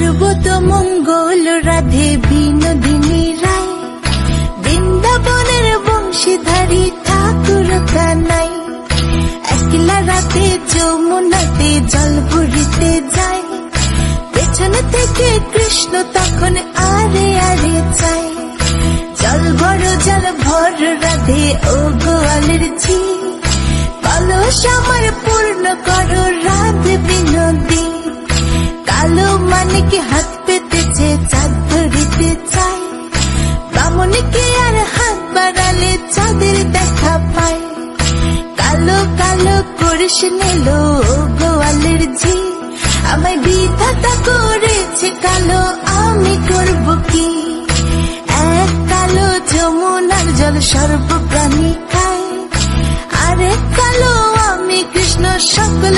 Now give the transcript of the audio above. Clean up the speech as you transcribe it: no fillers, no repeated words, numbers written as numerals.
সর্বত মঙ্গল রাধে বিনোদিনী রায়, বৃন্দাবনের বংশীধারী ঠাকুর কানাই। একলা রাতে যমুনাতে জল ভরিতে যায়, পেছনে থেকে কৃষ্ণ তখন আরে আরে চায়। জল বড় জল ভর রাধে ও গোয়ালের ঝি, কলস আমার পূর্ণ করো রাধে বিনোদী। কালো মানিকে হাত পেতেছে চাঁদ ধরিতে চায়, বামনিকে আর হাত বাড়ালে চাঁদের দেখা পায়। কালো কালো করিস নিল গোয়ালের ঝি, আমায় বিধাতা করেছে কালো, আমি করব কি? এক কালো যমুনার জল সর্ব প্রাণী খায়, আরেক কালো আমি কৃষ্ণ সকল